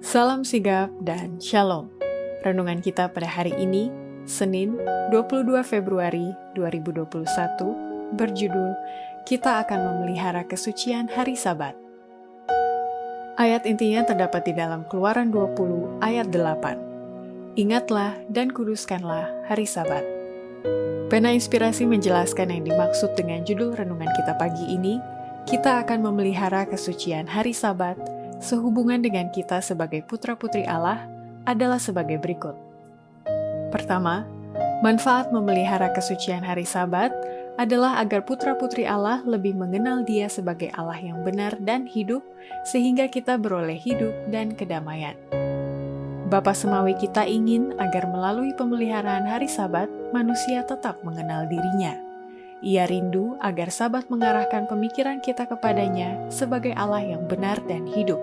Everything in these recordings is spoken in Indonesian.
Salam sigap dan shalom. Renungan kita pada hari ini, Senin 22 Februari 2021, berjudul Kita akan memelihara kesucian hari Sabat. Ayat intinya terdapat di dalam Keluaran 20 ayat 8. Ingatlah dan kuduskanlah hari Sabat. Pena Inspirasi menjelaskan yang dimaksud dengan judul renungan kita pagi ini, kita akan memelihara kesucian hari Sabat, sehubungan dengan kita sebagai putra-putri Allah adalah sebagai berikut. Pertama, manfaat memelihara kesucian hari Sabat adalah agar putra-putri Allah lebih mengenal Dia sebagai Allah yang benar dan hidup, sehingga kita beroleh hidup dan kedamaian. Bapa Semawi kita ingin agar melalui pemeliharaan hari Sabat, manusia tetap mengenal dirinya. Ia rindu agar Sabat mengarahkan pemikiran kita kepadanya sebagai Allah yang benar dan hidup,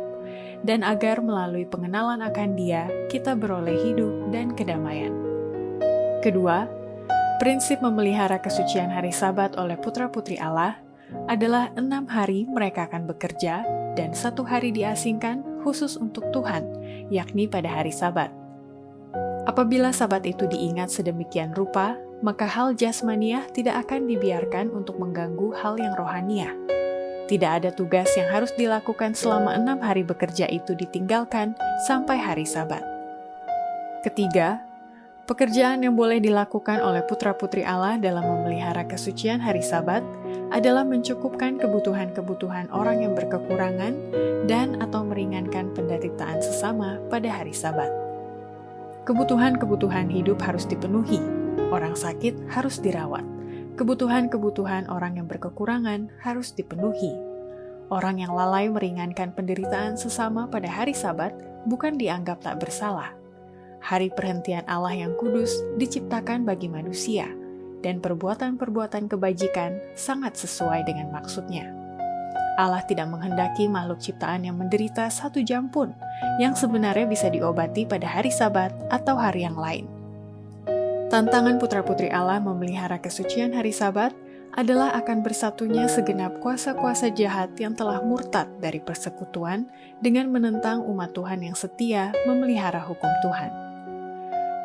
dan agar melalui pengenalan akan Dia, kita beroleh hidup dan kedamaian. Kedua, prinsip memelihara kesucian hari Sabat oleh putra-putri Allah adalah 6 hari mereka akan bekerja dan 1 hari diasingkan khusus untuk Tuhan, yakni pada hari Sabat. Apabila Sabat itu diingat sedemikian rupa, maka hal jasmaniah tidak akan dibiarkan untuk mengganggu hal yang rohaniah. Tidak ada tugas yang harus dilakukan selama 6 hari bekerja itu ditinggalkan sampai hari Sabat. Ketiga, pekerjaan yang boleh dilakukan oleh putra-putri Allah dalam memelihara kesucian hari Sabat adalah mencukupkan kebutuhan-kebutuhan orang yang berkekurangan dan atau meringankan penderitaan sesama pada hari Sabat. Kebutuhan-kebutuhan hidup harus dipenuhi, orang sakit harus dirawat, kebutuhan-kebutuhan orang yang berkekurangan harus dipenuhi. Orang yang lalai meringankan penderitaan sesama pada hari Sabat bukan dianggap tak bersalah. Hari perhentian Allah yang kudus diciptakan bagi manusia, dan perbuatan-perbuatan kebajikan sangat sesuai dengan maksudnya. Allah tidak menghendaki makhluk ciptaan yang menderita 1 jam pun, yang sebenarnya bisa diobati pada hari Sabat atau hari yang lain. Tantangan putra-putri Allah memelihara kesucian hari Sabat adalah akan bersatunya segenap kuasa-kuasa jahat yang telah murtad dari persekutuan dengan menentang umat Tuhan yang setia memelihara hukum Tuhan.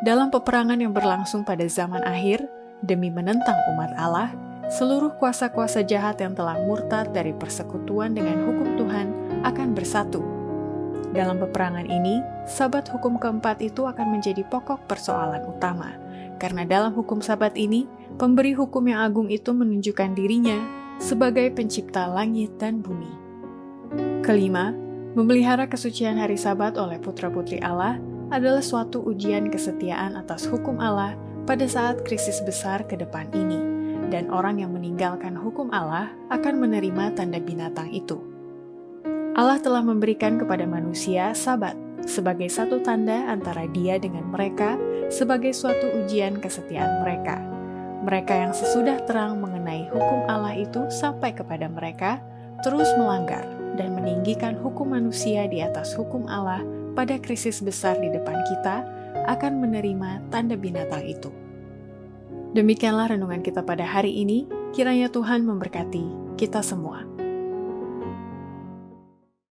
Dalam peperangan yang berlangsung pada zaman akhir, demi menentang umat Allah, seluruh kuasa-kuasa jahat yang telah murtad dari persekutuan dengan hukum Tuhan akan bersatu. Dalam peperangan ini, Sabat hukum keempat itu akan menjadi pokok persoalan utama, karena dalam hukum Sabat ini, pemberi hukum yang agung itu menunjukkan dirinya sebagai pencipta langit dan bumi. Kelima, memelihara kesucian hari Sabat oleh putra-putri Allah adalah suatu ujian kesetiaan atas hukum Allah pada saat krisis besar ke depan ini, dan orang yang meninggalkan hukum Allah akan menerima tanda binatang itu. Allah telah memberikan kepada manusia Sabat sebagai satu tanda antara Dia dengan mereka, sebagai suatu ujian kesetiaan mereka. Mereka yang sesudah terang mengenai hukum Allah itu sampai kepada mereka, terus melanggar dan meninggikan hukum manusia di atas hukum Allah pada krisis besar di depan kita, akan menerima tanda binatang itu. Demikianlah renungan kita pada hari ini, kiranya Tuhan memberkati kita semua.